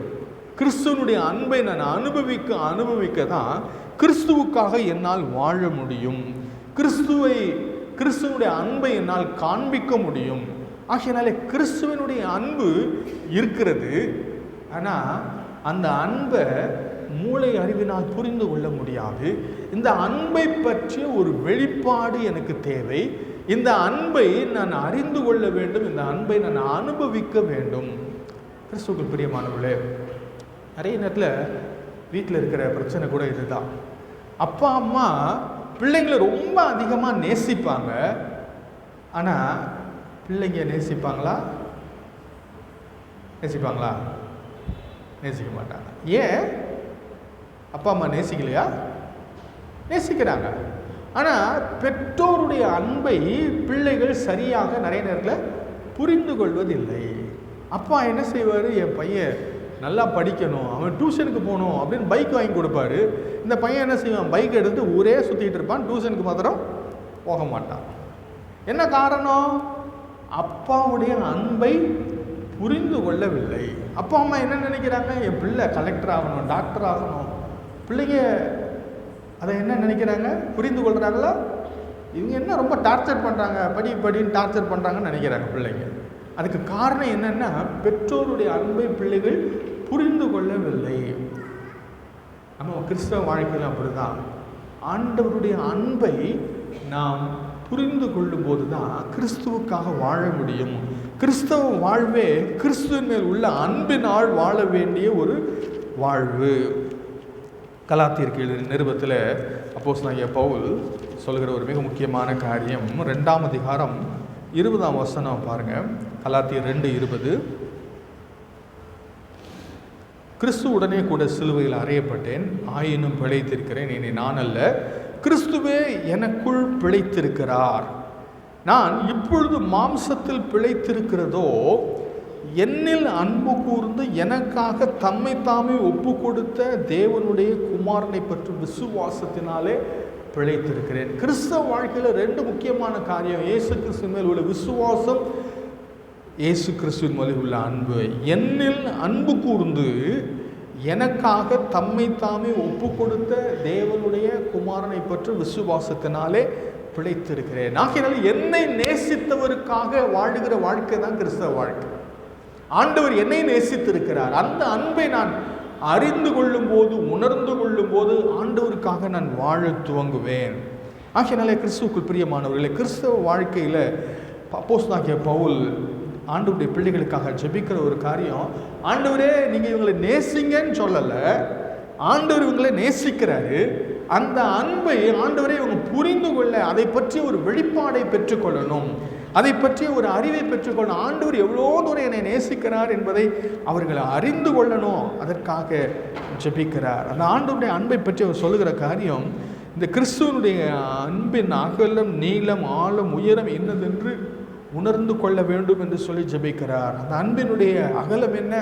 கிறிஸ்துவனுடைய அன்பை நான் அனுபவிக்க தான் கிறிஸ்துவுக்காக என்னால் வாழ முடியும். கிறிஸ்துவனுடைய அன்பை என்னால் காண்பிக்க முடியும். ஆகையினாலே கிறிஸ்துவனுடைய அன்பு இருக்கிறது. ஆனால் அந்த அன்பை மூளை அறிவினால் புரிந்து கொள்ள முடியாது. இந்த அன்பை பற்றிய ஒரு வெளிப்பாடு எனக்கு தேவை. இந்த அன்பை நான் அறிந்து கொள்ள வேண்டும், இந்த அன்பை நான் அனுபவிக்க வேண்டும். கிறிஸ்துவுக்கு பிரியமானவர்களே, நிறைய நேரத்தில் வீட்டில் இருக்கிற பிரச்சனை கூட இதுதான். அப்பா அம்மா பிள்ளைங்களை ரொம்ப அதிகமாக நேசிப்பாங்க. ஆனால் பிள்ளைங்க நேசிப்பாங்களா? நேசிக்க மாட்டாங்க. ஏன்? அப்பா அம்மா நேசிக்கலையா? நேசிக்கிறாங்க. ஆனால் பெற்றோருடைய அன்பை பிள்ளைகள் சரியாக நிறைய நேரத்தில் புரிந்து கொள்வதில்லை. அப்பா என்ன செய்வார், என் பையன் நல்லா படிக்கணும், அவன் டியூஷனுக்கு போகணும் அப்படின்னு பைக் வாங்கி கொடுப்பாரு. இந்த பையன் என்ன செய்வான், பைக் எடுத்து ஊரே சுற்றிட்டு இருப்பான், டியூஷனுக்கு மாத்திரம் போக மாட்டான். என்ன காரணம்? அப்பாவுடைய அன்பை புரிந்து கொள்ளவில்லை. அப்பா அம்மா என்ன நினைக்கிறாங்க, என் பிள்ளை கலெக்டர் ஆகணும், டாக்டர் ஆகணும். பிள்ளைங்க அதை என்ன நினைக்கிறாங்க, புரிந்து கொள்கிறாங்களா? இவங்க என்ன ரொம்ப டார்ச்சர் பண்ணுறாங்க, படின்னு டார்ச்சர் பண்ணுறாங்கன்னு நினைக்கிறாங்க பிள்ளைங்க. அதுக்கு காரணம் என்னென்னா, பெற்றோருடைய அன்பை பிள்ளைகள் புரிந்து கொள்ளவில்லை. நம்ம கிறிஸ்தவ வாழ்க்கையில் அப்படிதான். ஆண்டவருடைய அன்பை நாம் புரிந்து கொள்ளும் போது தான் கிறிஸ்துவுக்காக வாழ முடியும். கிறிஸ்தவ வாழ்வே கிறிஸ்துவின் மேல் உள்ள அன்பினால் வாழ வேண்டிய ஒரு வாழ்வு. கலாத்தியருக்கு எழுதின நிருபத்தில் அப்போஸ்தலனாகிய பவுல் சொல்கிற ஒரு மிக முக்கியமான காரியம், 2ஆம் அதிகாரம் 20ஆம் வசனம் பாருங்க. கலாத்தியர் 2:20, கிறிஸ்து உடனே கூட சிலுவையில் அறையப்பட்டேன், ஆயினும் பிழைத்திருக்கிறேன், இனி நான் அல்ல, கிறிஸ்துவே எனக்குள் பிழைத்திருக்கிறார். நான் இப்பொழுது மாம்சத்தில் பிழைத்திருக்கிறதோ, என்னில் அன்பு கூர்ந்து எனக்காக தம்மை தாமே ஒப்பு கொடுத்த தேவனுடைய குமாரனை பற்றி விசுவாசத்தினாலே பிழைத்திருக்கிறேன். கிறிஸ்தவ வாழ்க்கையில் 2 முக்கியமான காரியம்: இயேசு கிறிஸ்துவின் மேல் உள்ள விசுவாசம், இயேசு கிறிஸ்துவின் மேல் உள்ள அன்பு. என்னில் அன்பு கூர்ந்து எனக்காக தம்மை தாமே ஒப்பு கொடுத்த தேவனுடைய குமாரனை பற்றி விசுவாசத்தினாலே பிழைத்திருக்கிறேன். ஆகையினால என்னை நேசித்தவருக்காக வாழுகிற வாழ்க்கை தான் கிறிஸ்தவ வாழ்க்கை. ஆண்டவர் என்னை நேசித்திருக்கிறார். அந்த அன்பை நான் அறிந்து கொள்ளும் போது, உணர்ந்து கொள்ளும் போது ஆண்டவருக்காக நான் வாழ துவங்குவேன். ஆகையினாலே கிறிஸ்துவுக்குள் பிரியமானவர்களே, கிறிஸ்தவ வாழ்க்கையில் அப்போஸ்தலனாகிய பவுல் ஆண்டவருடைய பிள்ளைகளுக்காக ஜெபிக்கிற ஒரு காரியம், ஆண்டவரே நீங்கள் இவங்களை நேசிங்கன்னு சொல்லலை, ஆண்டவர் இவங்களை நேசிக்கிறாரு. அந்த அன்பை ஆண்டவரே இவங்க புரிந்து கொள்ள, அதை பற்றி ஒரு வெளிப்பாடை பெற்றுக்கொள்ளணும், அதை பற்றி ஒரு அறிவை பெற்றுக்கொள்ளணும். ஆண்டவர் எவ்வளோ தூரம் என்னை நேசிக்கிறார் என்பதை அவர்கள் அறிந்து கொள்ளணும். அதற்காக ஜெபிக்கிறார். அந்த ஆண்டவருடைய அன்பை பற்றி அவர் சொல்லுகிற காரியம், இந்த கிறிஸ்துவனுடைய அன்பின் அகலம், நீளம், ஆழம், உயரம் என்னதென்று உணர்ந்து கொள்ள வேண்டும் என்று சொல்லி ஜெபிக்கிறார். அந்த அன்பினுடைய அகலம் என்ன?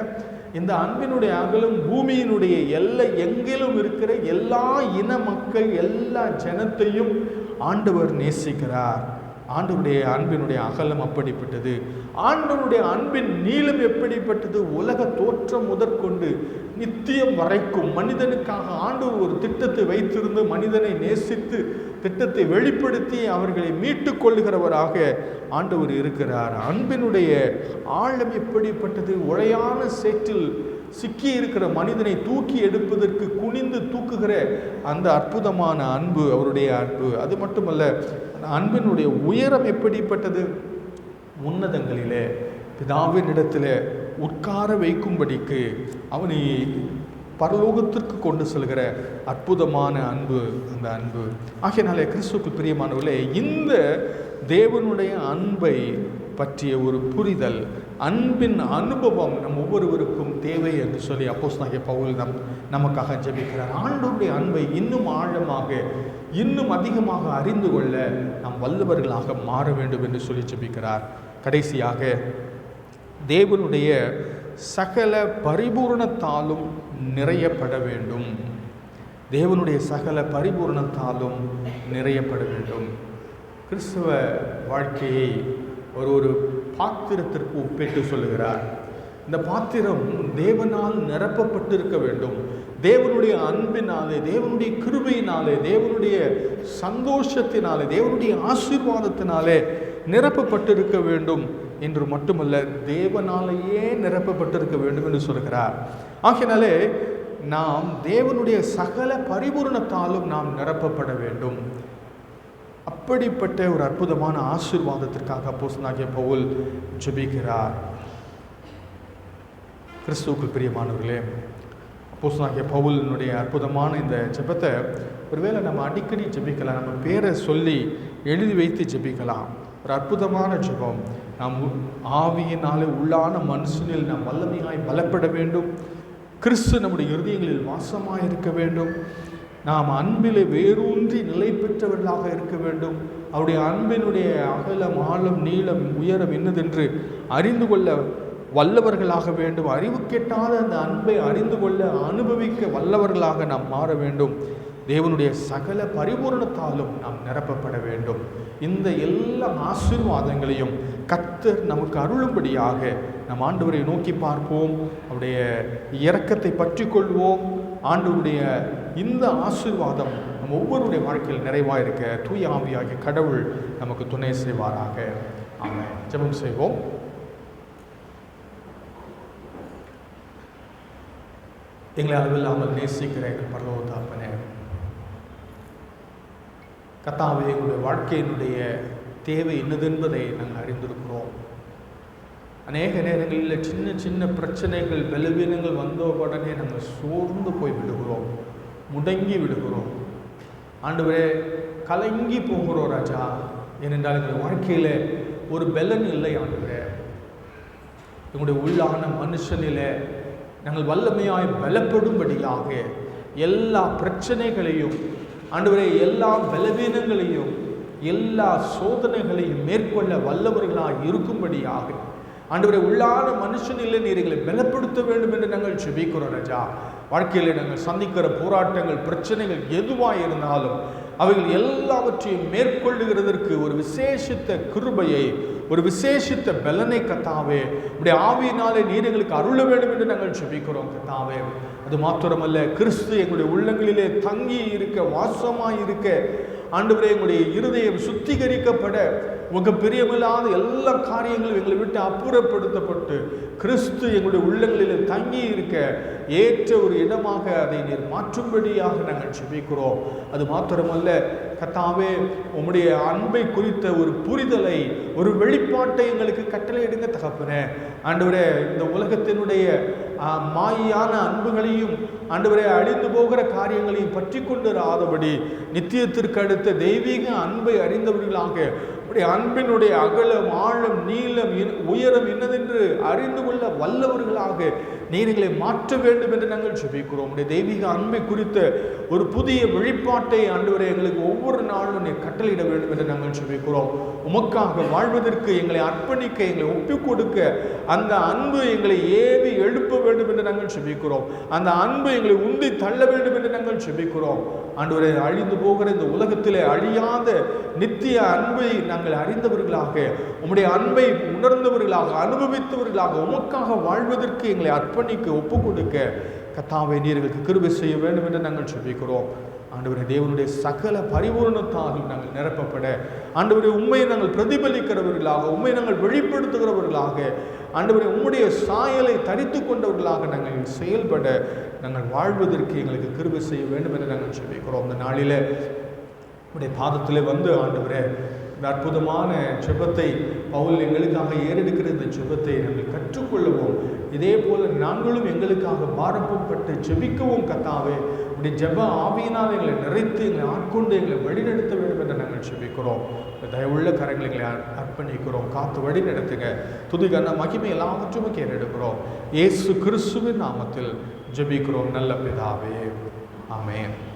இந்த அன்பினுடைய அகலம் பூமியினுடைய எல்லை எங்கிலும் இருக்கிற எல்லா இன மக்கள், எல்லா ஜனத்தையும் ஆண்டவர் நேசிக்கிறார். ஆண்டவருடைய அன்பினுடைய அகலம் அப்படிப்பட்டது. ஆண்டவருடைய அன்பின் நீளம் எப்படிப்பட்டது? உலக தோற்றம் முதற்கொண்டு நித்தியம் வரைக்கும் மனிதனுக்காக ஆண்டவர் ஒரு திட்டத்தை வைத்திருந்து மனிதனை நேசித்து திட்டத்தை வெளிப்படுத்தி அவர்களை மீட்டு கொள்ளுகிறவராக ஆண்டவர் இருக்கிறார். அன்பினுடைய ஆழம் எப்படிப்பட்டது? உளையான சேற்றில் சிக்கி இருக்கிற மனிதனை தூக்கி எடுப்பதற்கு குனிந்து தூக்குகிற அந்த அற்புதமான அன்பு அவருடைய அன்பு. அது மட்டுமல்ல, அன்பினுடைய உயரம் எப்படிப்பட்டது? உன்னதங்களிலே பிதாவின் இடத்திலே உட்கார வைக்கும்படிக்கு அவனை பரலோகத்திற்கு கொண்டு செல்கிற அற்புதமான அன்பு அந்த அன்பு. ஆகையினாலே கிறிஸ்துவுக்கு பிரியமானவர்களே, இந்த தேவனுடைய அன்பை பற்றிய ஒரு புரிதல், அன்பின் அனுபவம் நம் ஒவ்வொருவருக்கும் தேவை என்று சொல்லி அப்போஸ்தலனாகிய பவுல் நமக்காக ஜெபிக்கிறார். ஆண்டவருடைய அன்பை இன்னும் ஆழமாக, இன்னும் அதிகமாக அறிந்து கொள்ள நாம் வல்லவர்களாக மாற வேண்டும் என்று சொல்லி ஜெபிக்கிறார். கடைசியாக, தேவனுடைய சகல பரிபூரணத்தாலும் நிறையப்பட வேண்டும். தேவனுடைய சகல பரிபூரணத்தாலும் நிறையப்பட வேண்டும். கிறிஸ்தவ வாழ்க்கையை ஒரு பாத்திரத்திற்கு ஒப்பிட்டு சொல்லுகிறார். இந்த பாத்திரம் தேவனால் நிரப்பப்பட்டிருக்க வேண்டும். தேவனுடைய அன்பினாலே, தேவனுடைய கிருபையினாலே, தேவனுடைய சந்தோஷத்தினாலே, தேவனுடைய ஆசீர்வாதத்தினாலே நிரப்பப்பட்டிருக்க வேண்டும் என்று மட்டுமல்ல, தேவனாலேயே நிரப்பப்பட்டிருக்க வேண்டும் என்று சொல்கிறார். ஆகையினாலே நாம் தேவனுடைய சகல பரிபூரணத்தாலும் நாம் நிரப்பப்பட வேண்டும். அப்படிப்பட்ட ஒரு அற்புதமான ஆசீர்வாதத்திற்காக அப்போஸ்தலனாகிய பவுல் ஜெபிக்கிறார். கிறிஸ்துவுக்குள் பிரியமானவர்களே, அப்போஸ்தலனாகிய பவுலினுடைய அற்புதமான இந்த ஜெபத்தை ஒருவேளை நம்ம அடிக்கடி ஜெபிக்கலாம். நம்ம பேரை சொல்லி எழுதி வைத்து ஜெபிக்கலாம். ஒரு அற்புதமான ஜெபம். நாம் ஆவியினாலே உள்ளான மனுஷனில் நாம் வல்லமையாய் பலப்பட வேண்டும். கிறிஸ்து நம்முடைய இருதயங்களில் வாசமாய் இருக்க வேண்டும். நாம் அன்பிலே வேரூன்றி நிலை பெற்றவர்களாக இருக்க வேண்டும். அவருடைய அன்பினுடைய அகலம், ஆழம், நீளம், உயரம் என்னதென்று அறிந்து கொள்ள வல்லவர்களாக வேண்டும். அறிவு கெட்டாத அந்த அன்பை அறிந்து கொள்ள, அனுபவிக்க வல்லவர்களாக நாம் மாற வேண்டும். தேவனுடைய சகல பரிபூரணத்தாலும் நாம் நிரப்பப்பட வேண்டும். இந்த எல்லா ஆசீர்வாதங்களையும் கர்த்தர் நமக்கு அருளும்படியாக நம் ஆண்டவரை நோக்கி பார்ப்போம். அவருடைய இரக்கத்தை பற்றி கொள்வோம். ஆண்டவருடைய இந்த ஆசீர்வாதம் நம் ஒவ்வொருடைய வாழ்க்கையில் நிறைவாக இருக்க தூய ஆவியாகிய கடவுள் நமக்கு துணை செய்வாராக. ஆமென். ஜெபம் செய்வோம். எங்களை அளவில்லாமல் நேசிக்கிற எங்கள் பரலோக தகப்பனே, கர்த்தாவே, எங்களுடைய வாழ்க்கையினுடைய தேவை என்னதென்பதை நாங்கள் அறிந்திருக்கிறோம். அநேக நேரங்களில் சின்ன சின்ன பிரச்சனைகள், பலவீனங்கள் வந்த உடனே நாங்கள் சோர்ந்து போய் விடுகிறோம், முடங்கி விடுகிறோம். ஆண்டவரே, கலங்கி போகிறோம் ராஜா. ஏனென்றால் எங்கள் வாழ்க்கையில் ஒரு பலன் இல்லை. ஆண்டவரே, எங்களுடைய உள்ளான மனுஷனில் நாங்கள் வல்லமையாய் பலப்படும்படியாக எல்லா பிரச்சனைகளையும், ஆண்டவரே, எல்லா பலவீனங்களையும், எல்லா சோதனைகளையும் மேற்கொள்ள வல்லவர்களாக இருக்கும்படியாக ஆண்டவரே, உள்ளான மனுஷனிலே நீர் எங்களை பலப்படுத்த வேண்டும் என்று நாங்கள் ஜெபிக்கிறோம் ராஜா. வாழ்க்கையில் நாங்கள் சந்திக்கிற போராட்டங்கள், பிரச்சனைகள் எதுவாக இருந்தாலும் அவைகள் எல்லாவற்றையும் மேற்கொள்ளுகிறதற்கு ஒரு விசேஷித்த கிருபையை, ஒரு விசேஷித்த பலனை கர்த்தாவே உடைய ஆவியினாலே நீர் எங்களுக்கு அருள வேண்டும் என்று நாங்கள் ஜெபிக்கிறோம் கர்த்தாவே. அது மாத்திரமல்ல, கிறிஸ்து எங்களுடைய உள்ளங்களிலே தங்கி இருக்க, வாசமாய் இருக்க, ஆண்டவரே, எங்களுடைய இருதயம் சுத்திகரிக்கப்பட, உங்க பிரியமில்லாத எல்லா காரியங்களும் எங்களை விட்டு அப்புறப்படுத்தப்பட்டு கிறிஸ்து எங்களுடைய உள்ளங்களிலே தங்கி இருக்க ஏற்ற ஒரு இடமாக அதை நீர் மாற்றும்படியாக நாங்கள் ஜெபிக்கிறோம். அது மாத்திரமல்ல கர்த்தாவே, உம்முடைய அன்பை குறித்த ஒரு புரிதலை, ஒரு வெளிப்பாட்டை எங்களுக்கு கட்டளையிடுங்க தகப்பனே. ஆண்டவரே, இந்த உலகத்தினுடைய மாயான அன்புகளையும், ஆண்டவரே, அழிந்து போகிற காரியங்களையும் பற்றி கொண்டு ராதபடி நித்தியத்திற்கு அடுத்த தெய்வீக அன்பை அறிந்தவர்களாக, உடைய அன்பினுடைய அகலம், ஆழம், நீளம், உயரம் என்னதென்று அறிந்து கொள்ள வல்லவர்களாக நீர் எங்களை மாற்ற வேண்டும் என்று நாங்கள் ஜெபிக்கிறோம். உடைய தெய்வீக அன்பை குறித்த ஒரு புதிய வெளிப்பாட்டை ஆண்டவரே எங்களுக்கு ஒவ்வொரு நாளும் நீர் கட்டளையிட வேண்டும் என்று நாங்கள் ஜெபிக்கிறோம். உமக்காக வாழ்வதற்கு எங்களை அர்ப்பணிக்க, எங்களை ஒப்புக் கொடுக்க அந்த அன்பு எங்களை ஏவி எழுப்ப வேண்டும் என்று நாங்கள் ஜெபிக்கிறோம். அந்த அன்பு எங்களை உந்தி தள்ள வேண்டும் என்று நாங்கள் ஜெபிக்கிறோம். ஆண்டவரே, அழிந்து போகிற இந்த உலகத்திலே அழியாத நித்திய அன்பை நாங்கள் அறிந்தவர்களாக, உம்முடைய அன்பை உணர்ந்தவர்களாக, அனுபவித்தவர்களாக உமக்காக வாழ்வதற்கு எங்களை அர்ப்பணிக்க, ஒப்புக் கொடுக்க கர்த்தாவே நீர் எங்களுக்கு கிருபை செய்ய வேண்டும் என்று நாங்கள் ஜெபிக்கிறோம். ஆண்டவரே, தேவனுடைய சகல பரிபூரணத்தாலும் நாங்கள் நிரப்பப்பட, ஆண்டவரே, உண்மையை நாங்கள் பிரதிபலிக்கிறவர்களாக, உண்மையை நாங்கள் வெளிப்படுத்துகிறவர்களாக, ஆண்டவரே, உம்முடைய சாயலை தரித்து கொண்டவர்களாக நாங்கள் செயல்பட, நாங்கள் வாழ்வதற்கு எங்களுக்கு கிருபை செய்ய வேண்டும் என்று நாங்கள் ஜெபிக்கிறோம். இந்த நாளில் உடைய பாதத்தில் வந்து ஆண்டவரே, இந்த அற்புதமான ஜெபத்தை பவுல் எங்களுக்காக ஏறெடுக்கிற இந்த ஜெபத்தை நாங்கள் கற்றுக்கொள்ளவும், இதே போல நாங்களும் எங்களுக்காக பாரப்பட்டு ஜெபிக்கவும் கர்த்தாவே உடைய ஜெப ஆவியினால் எங்களை நிறைத்து எங்களை ஆட்கொண்டு எங்களை வழிநடத்த வேண்டும் என்று நாங்கள் ஜெபிக்கிறோம். தயவுள்ள கரங்களை எங்களை அர்ப்பணிக்கிறோம். காத்து வழி நடத்துங்க. துதிகன மகிமை எல்லாவற்றுமே கேட்டெடுக்கிறோம். இயேசு கிறிஸ்துவின் நாமத்தில் ஜெபிக்கிறோம் நல்ல பிதாவே. ஆமென்.